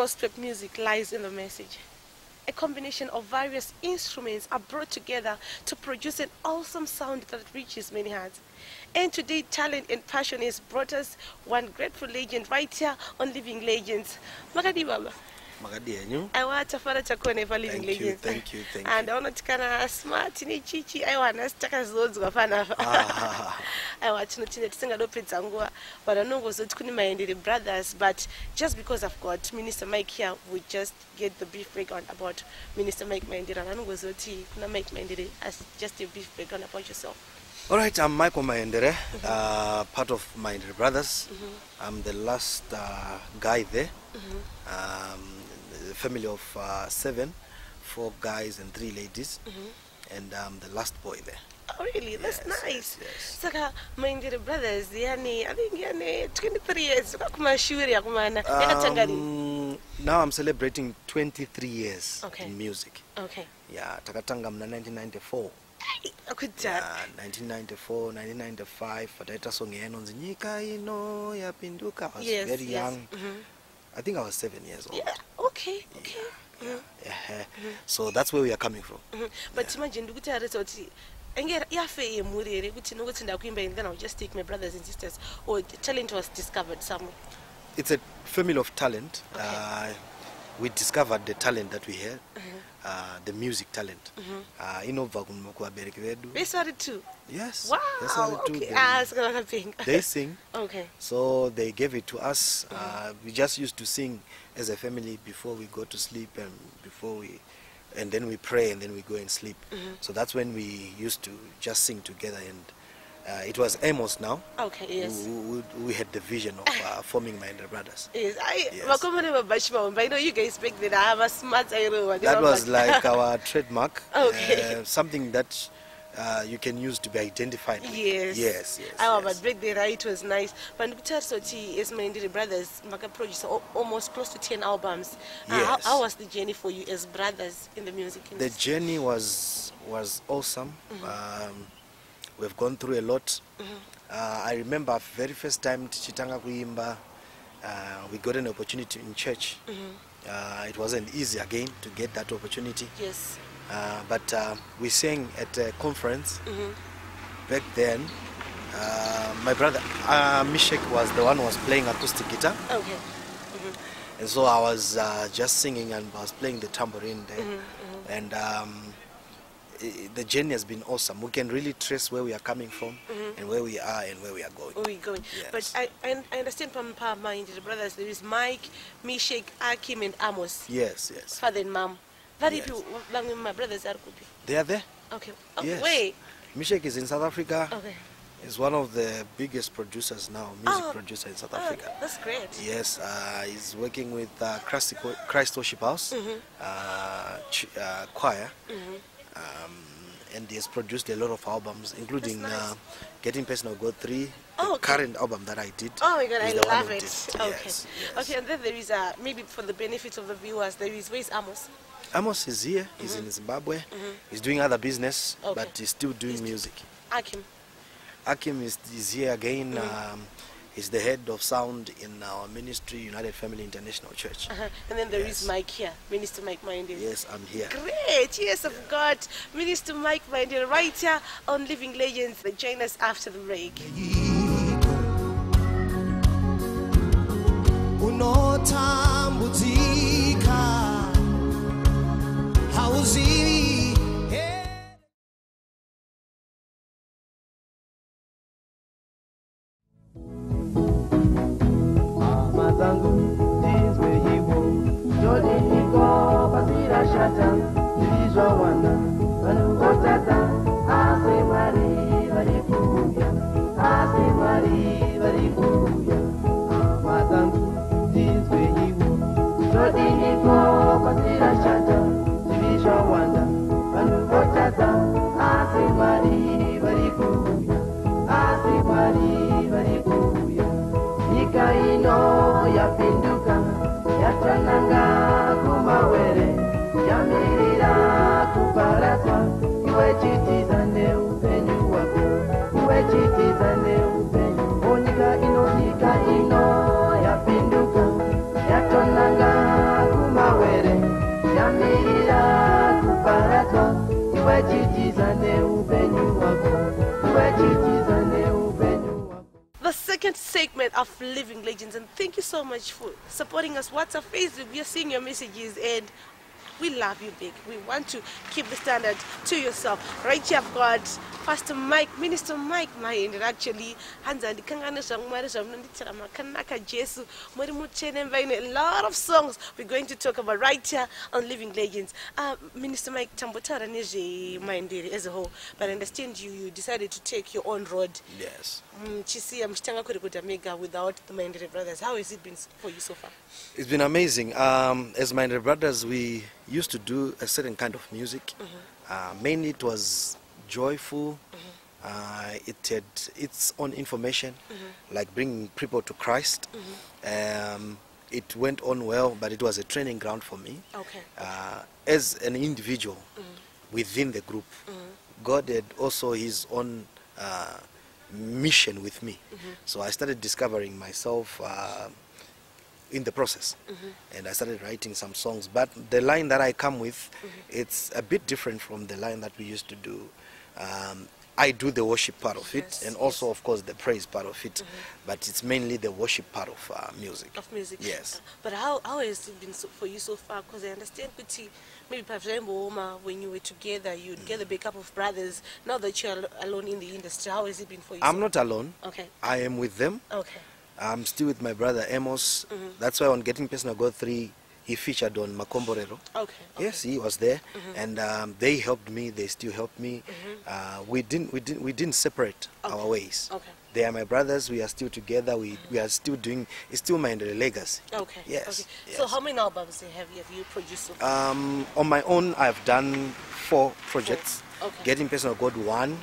gospel music lies in the message. A combination of various instruments are brought together to produce an awesome sound that reaches many hearts. And today, talent and passion has brought us one grateful legend right here on Living Legends. Makadi Baba. I want to follow Chakone for Living Legends. Thank you. And I want to kind smart in Chichi. I want to take us those of I want to sing a little bit Zangua, but I know was Mahendere brothers. But just because I've got Minister Mike here, we just get the brief background about Minister Mike Mahendere. And I know was Mike Mahendere as just a brief background about yourself. All right, I'm Michael Mahendere, part of Mahendere brothers. I'm the last guy there. The family of 7, 4 guys and 3 ladies, and I'm the last boy there. Oh really? That's nice. Yes. Saka Mahendere brothers, I think 23 years. Now I'm celebrating 23 years in music. Okay. Yeah, takatanga mna 1994. Yeah, 1994, 1995. Fadaita song yenonzi nyika ino yapinduka. I was very young. I think I was 7 years old. Yeah. Okay. So that's where we are coming from. But imagine and then I'll just take my brothers and sisters, or the talent was discovered somewhere. It's a family of talent. We discovered the talent that we had, the music talent. They started too? Yes. Wow. They started too. They sing. Okay. So they gave it to us. We just used to sing as a family before we go to sleep and then we pray and then we go and sleep. So that's when we used to just sing together, and it was Amos now. Okay, yes. We had the vision of forming Mahendere brothers. Yes, I know you guys back then. I was smart. That was like our trademark. Okay. Something that you can use to be identified with. Yes. But back then it was nice. But Soti as Mahendere brothers, Maka produced almost close to 10 albums. Yes. How was the journey for you as brothers in the music industry? The journey was awesome. We've gone through a lot. I remember very first time Tichitanga Kuimba, we got an opportunity in church. It wasn't easy again to get that opportunity. Yes. But we sang at a conference. Back then. My brother Mishek was the one who was playing acoustic guitar. Okay. And so I was just singing and I was playing the tambourine there. And the journey has been awesome. We can really trace where we are coming from and where we are and where we are going. Yes. But I understand from Mahendere brothers there is Mike, Mishek, Akim and Amos. Yes. Father and mom. Very few my brothers are good. They are there? Okay. Yes. Wait. Mishek is in South Africa. Okay. He's one of the biggest producers now, music producer in South Africa. That's great. Yes, he's working with Christ Worship House choir. And he has produced a lot of albums, including Getting Personal Go 3, the current album that I did. Oh my God, I love it. Okay. Yes. Okay, and then there is maybe for the benefit of the viewers, where's Amos? Amos is here. He's in Zimbabwe. He's doing other business, but he's still doing music. Akim is here again. He's the head of sound in our ministry, United Family International Church. And then there is Mike here, Minister Mike Mahendere. Yes, I'm here. Great. Yes, I've got Minister Mike Mahendere right here on Living Legends. Join us after the break. Iwe chitiza ne upenyu wako, iwe chitiza ne upenyu, second segment of Living Legends, and thank you so much for supporting us. WhatsApp, Facebook, we are seeing your messages, and we love you big. We want to keep the standard to yourself. Right here I've got Pastor Mike, Minister Mike Mahendere, actually. A lot of songs we're going to talk about right here on Living Legends. Minister Mike, Tambotara Neje Mahendere as a whole, but I understand you decided to take your own road. Yes. Chisi amshitanga kurikuta mega without the Mahendere brothers. How has it been for you so far? It's been amazing. As Mahendere brothers, we used to do a certain kind of music. Mainly it was joyful. It had its own information, like bringing people to Christ. It went on well, but it was a training ground for me. Okay. As an individual within the group, God had also his own mission with me. So I started discovering myself in the process, and I started writing some songs. But the line that I come with, it's a bit different from the line that we used to do. I do the worship part of it, and also, of course, the praise part of it. But it's mainly the worship part of music. Of music. Yes. But how has it been for you so far? Because I understand, maybe perhaps when you were together, you'd get a backup of brothers. Now that you're alone in the industry, how has it been for you? I'm not alone. Okay. I am with them. Okay. I'm still with my brother Amos. That's why on Getting Personal God 3, he featured on Makomborero. Okay. Yes, he was there, and they helped me. They still help me. We didn't separate our ways. Okay. They are my brothers. We are still together. We are still doing. It's still my legacy. Okay. Yes. Okay. Yes. So how many albums have you produced so far? On my own, I've done 4 projects. 4. Okay. Getting Personal God 1,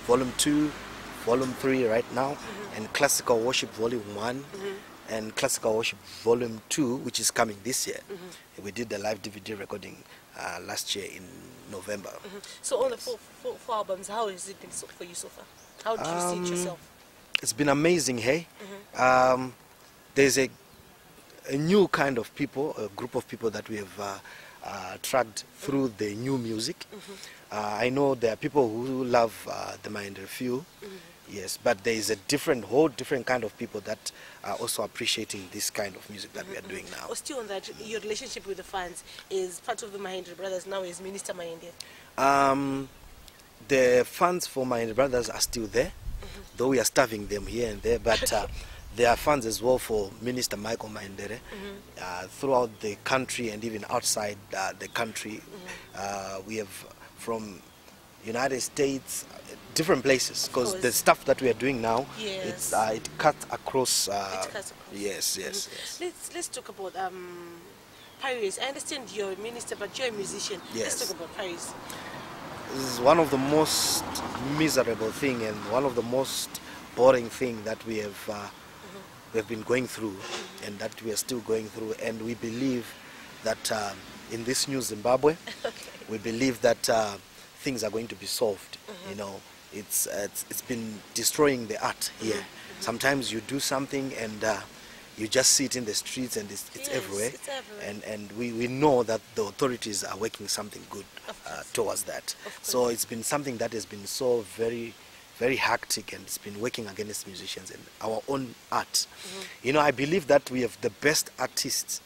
Volume 2, Volume 3 right now, and Classical Worship Volume 1, and Classical Worship Volume 2, which is coming this year. We did the live DVD recording last year in November. So on the four albums, how has it been for you so far? How do you see it yourself? It's been amazing, hey? There's a new kind of people, a group of people that we have tracked through the new music. I know there are people who love the Mahendere feel, yes, but there is a whole different kind of people that are also appreciating this kind of music that we are doing now. Oh, still on that, your relationship with the fans is part of the Mahendere brothers now is Minister Mahendere. The fans for Mahendere brothers are still there, though we are starving them here and there, but there are fans as well for Minister Michael Mahendere throughout the country and even outside the country. We have from United States, different places, because the stuff that we are doing now, it cuts across. Yes. Let's talk about Paris. I understand you're a minister, but you're a musician. Yes. Let's talk about Paris. This is one of the most miserable thing and one of the most boring thing that we have been going through, and that we are still going through. And we believe that in this new Zimbabwe, we believe that things are going to be solved. You know, it's been destroying the art here. Sometimes you do something and you just see it in the streets and it's everywhere. It's everywhere. And we know that the authorities are working something good towards that. So it's been something that has been so very, very hectic, and it's been working against musicians and our own art. You know, I believe that we have the best artists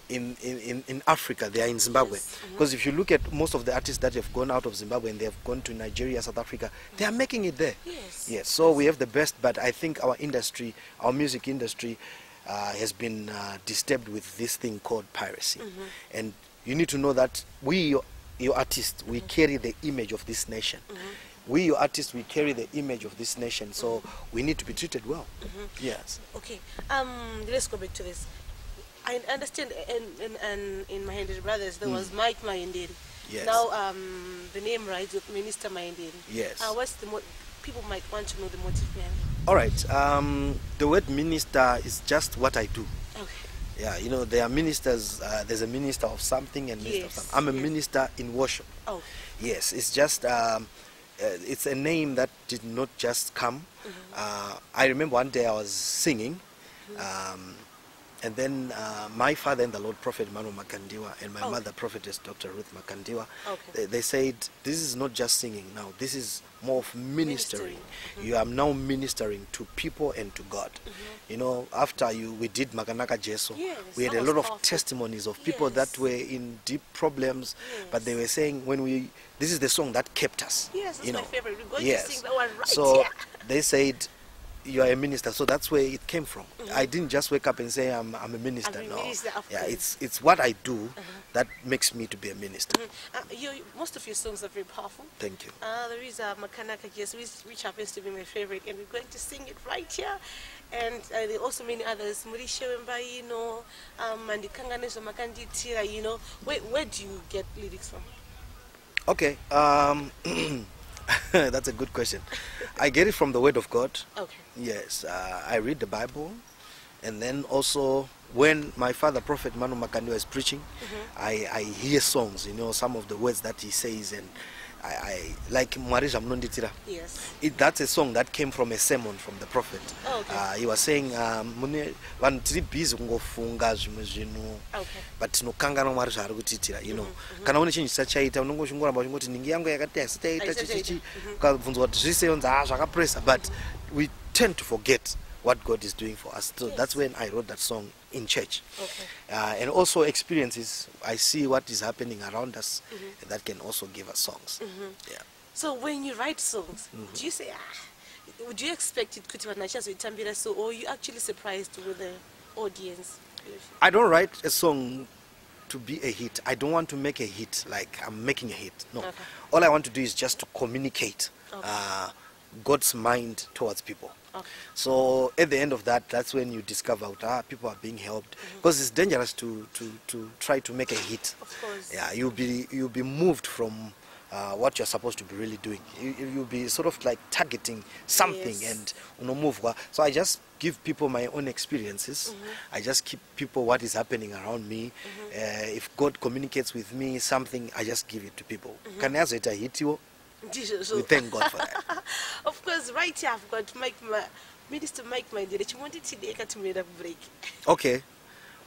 in Africa. They are in Zimbabwe, because if you look at most of the artists that have gone out of Zimbabwe and they have gone to Nigeria, South Africa, they are making it there. Yes, so we have the best, but I think our industry, our music industry, has been disturbed with this thing called piracy. And you need to know that we, your artists, we carry the image of this nation. We, your artists, we carry the image of this nation, so we need to be treated well. Yes. Okay, let's go back to this. I understand in Mahendere Brothers there was Mike Mahendere. Yes. Now the name rides with Minister Mahendere. Yes. What's the people might want to know the motive behind it? All right. The word minister is just what I do. Okay. Yeah, you know, there are ministers. There's a minister of something and minister of something. I'm a minister in worship. Oh. Yes, it's just it's a name that did not just come. I remember one day I was singing. And then my father in the Lord, Prophet Manu Makandiwa, and my mother, Prophetess Dr. Ruth Makandiwa, they said, this is not just singing now, this is more of ministering. You are now ministering to people and to God. You know, after we did Makanaka Jeso, we had a lot of testimonies of people that were in deep problems, but they were saying, this is the song that kept us. Yes, that's my favorite. We're going to sing that one right so they said, you are a minister, so that's where it came from. I didn't just wake up and say I'm a minister. It's what I do that makes me to be a minister. Most of your songs are very powerful. Thank you. There is a Makanaka Yes, which happens to be my favorite, and we're going to sing it right here. And there are also many others. Murisho Mbaino, Mandikanganeso Makanditira. You know, where do you get lyrics from? Okay. That's a good question. I get it from the Word of God. Okay. Yes, I read the Bible, and then also when my father, Prophet Manu Makandiwa, is preaching, I hear songs. You know, some of the words that he says, and I like Marija Mnonditira. Yes. That's a song that came from a sermon from the prophet. He was saying, but tinokangana Mwari zvaari kutiitira, you know. Kana une chinhu chaita unongoshunguramba uchingoti ningi yangu yakati asitaita chichichi ukabvunzwa kuti zviseyonza zvakapresa, but we tend to forget what God is doing for us. So that's when I wrote that song in church. And also experiences, I see what is happening around us, and that can also give us songs. Yeah. So when you write songs, do you say, would you expect it to be so, or are you actually surprised with the audience? I don't write a song to be a hit. I don't want to make a hit like I'm making a hit. No. All I want to do is just to communicate God's mind towards people. So at the end of that, that's when you discover people are being helped, because it's dangerous to try to make a hit. Of course. Yeah, you'll be moved from what you're supposed to be really doing. You'll be sort of like targeting something and move. So I just give people my own experiences. I just keep people what is happening around me. If God communicates with me something, I just give it to people. Can I say hit you? We thank God for that. Of course, right here I've got Minister Mike Mahendere. You wanted to make a break. Okay.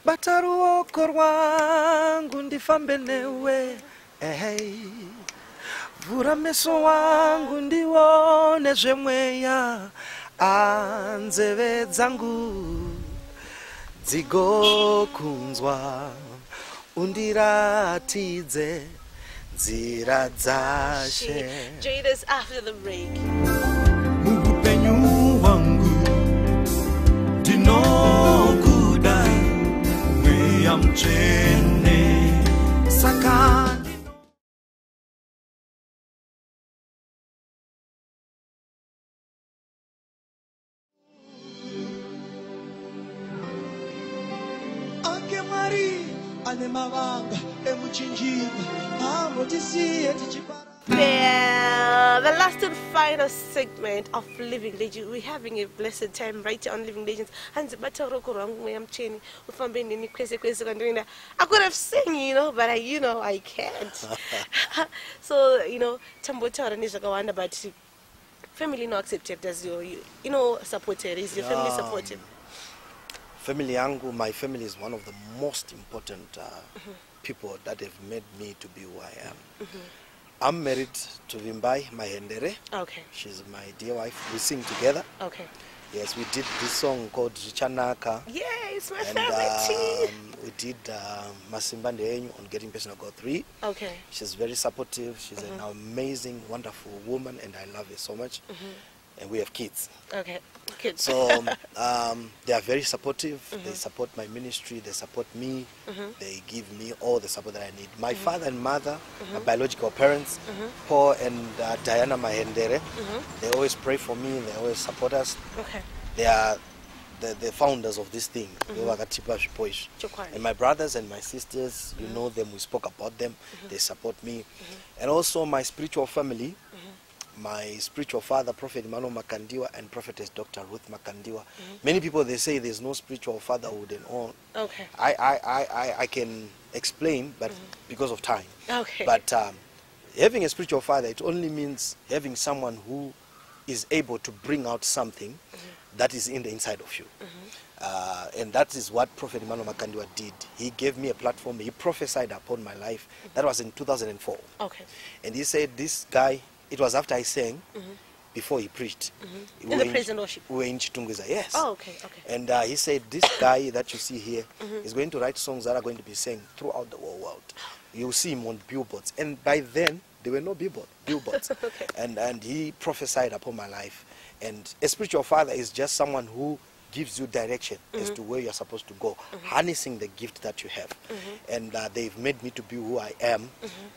Bataruoko rwangu ndifambe newe, vura meso wangu ndione zvemweya, anzeve dzangu dzigokunzwa, undiratidze nzira dzashe. Join us after the break. Mupenyu wangu ndinokuda, mweya mchene saka. Anche Maria ane mavanga emuchinjika amotisiye tichipara. The last and final segment of Living Legends. We're having a blessed time right here on Living Legends. I could have sang, you know, but I can't. So, you know, but family not accepted as supported. Is your family supportive? Family yangu, my family is one of the most important people that have made me to be who I am. I'm married to Vimbai Mahendere. Okay. She's my dear wife. We sing together. Okay. Yes, we did this song called Richanaka. Yeah, it's my favorite. We did Masimba Ndeyenyu on Getting Personal God 3. Okay. She's very supportive. She's an amazing, wonderful woman, and I love her so much. And we have kids. Okay, kids. So they are very supportive. They support my ministry. They support me. They give me all the support that I need. My father and mother, my biological parents, Paul and Diana Mahendere, they always pray for me. They always support us. Okay. They are the founders of this thing. And my brothers and my sisters, you know them. We spoke about them. They support me. And also my spiritual family. My spiritual father, Prophet Manu Makandiwa, and Prophetess Dr. Ruth Makandiwa. Many people, they say there's no spiritual fatherhood and all. Okay. I can explain, but because of time. Okay. But having a spiritual father, it only means having someone who is able to bring out something that is in the inside of you. And that is what Prophet Emmanuel Makandiwa did. He gave me a platform. He prophesied upon my life. That was in 2004. Okay. And he said, this guy, it was after I sang, before he preached. In the praise and worship? We were in Chitunguza, yes. Oh, okay, okay. And he said, this guy that you see here is going to write songs that are going to be sang throughout the whole world. You'll see him on billboards. And by then, there were no billboards. Okay. And he prophesied upon my life. And a spiritual father is just someone who gives you direction as to where you're supposed to go, harnessing the gift that you have. And they've made me to be who I am,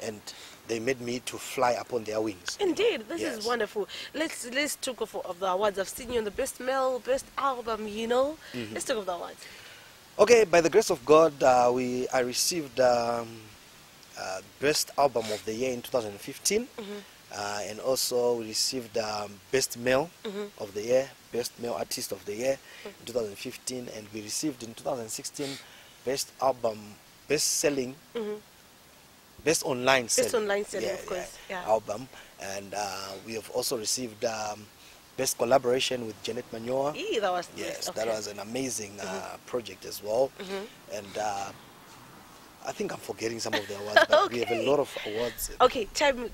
and they made me to fly upon their wings. Indeed, this Yes. is wonderful. Let's talk of the awards. I've seen you on the best male, best album, you know. Let's talk of the awards. Okay, by the grace of God, I received best album of the year in 2015, and also we received best male of the year, best male artist of the year in 2015, and we received in 2016 best album, best selling, best online selling, of course. Yeah. album, and we have also received best collaboration with Janet Manyoa. That was Yes, nice. that Okay. was an amazing project as well. And I think I'm forgetting some of the awards, but we have a lot of awards. Okay, time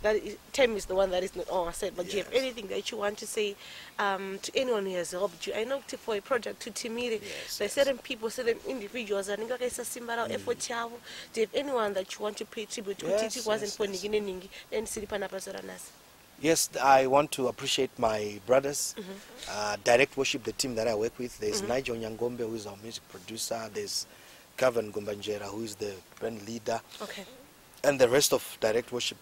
is the one that is not on our side, but do you have anything that you want to say to anyone who has helped you? I know for a project to Timire, there's certain people, certain individuals, and effort. Do you have anyone that you want to pay tribute to? Yes, I want to appreciate my brothers, Direct Worship, the team that I work with. There's Nigel Nyangombe, who is our music producer. There's Kevin Gombanjera, who is the band leader. Okay. And the rest of Direct Worship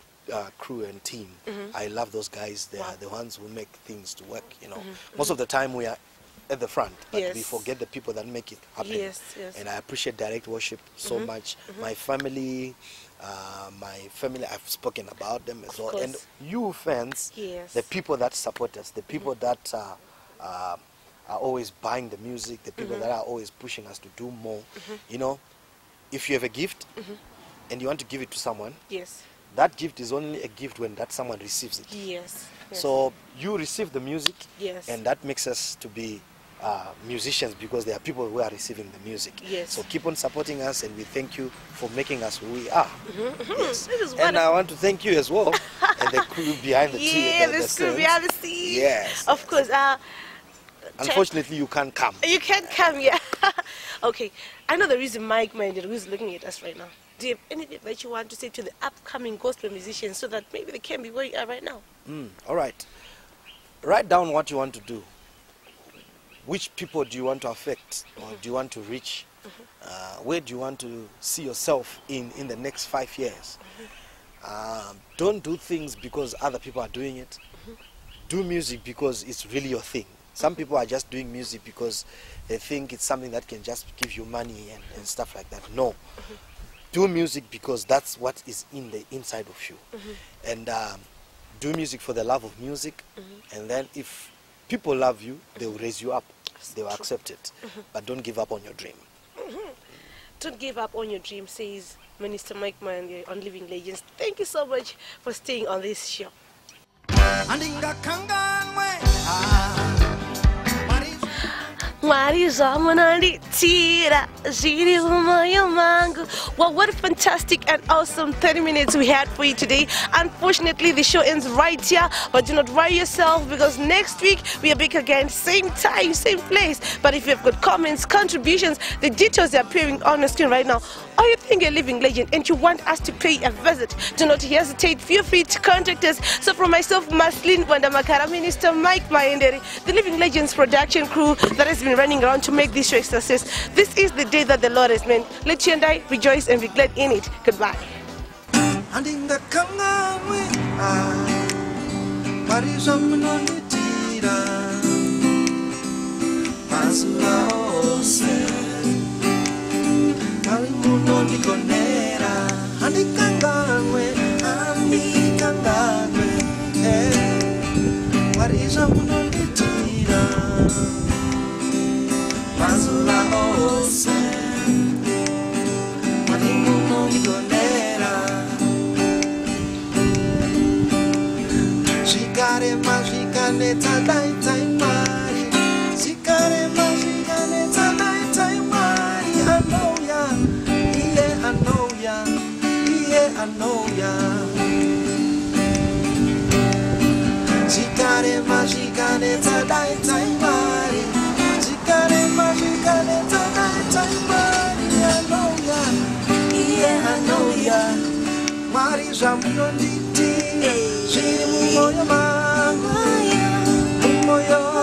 crew and team. I love those guys. They are the ones who make things to work, you know. Most of the time we are at the front, but we forget the people that make it happen. Yes. And I appreciate Direct Worship so much. My family, I've spoken about them as well. And you fans, the people that support us, the people that are always buying the music, the people that are always pushing us to do more. You know, if you have a gift and you want to give it to someone, that gift is only a gift when that someone receives it. Yes. So you receive the music, Yes. and that makes us to be musicians, because there are people who are receiving the music. Yes. So keep on supporting us, and we thank you for making us who we are. Yes. This is And I want to thank you as well, and the crew behind the the crew behind the scenes. Yes. Of course. Unfortunately, you can't come. You can't come, yeah. Okay. I know the reason Mike Mahendere, who's looking at us right now. Do you have anything that you want to say to the upcoming gospel musicians so that maybe they can be where you are right now? All right. Write down what you want to do. Which people do you want to affect, or do you want to reach? Where do you want to see yourself in the next 5 years? Don't do things because other people are doing it. Do music because it's really your thing. Some people are just doing music because they think it's something that can just give you money and stuff like that. No. Do music because that's what is in the inside of you. And do music for the love of music. And then if people love you, they will raise you up. They will accept it. But don't give up on your dream. Don't give up on your dream, says Minister Mike Mahendere on Living Legends. Thank you so much for staying on this show. Well, what a fantastic and awesome 30 minutes we had for you today. Unfortunately, the show ends right here, but do not worry yourself, because next week we are back again, same time, same place. But if you've got comments, contributions, the details are appearing on the screen right now, or you think you're a living legend and you want us to pay a visit, do not hesitate. Feel free to contact us. So from myself, Maslin Wandamakara, Minister Mike Mahendere, the Living Legends production crew that has been running around to make this show a success, this is the day that the Lord has made. Let you and I rejoice and be glad in it. Goodbye. Shikare ma shikane tadai tai mari. ndingodaidza Mwari zvikarema zvikanetsa daidza Mwari anouya iye anouya Mwari zvamunonditira zviri mumwoyo mangu mumwoyo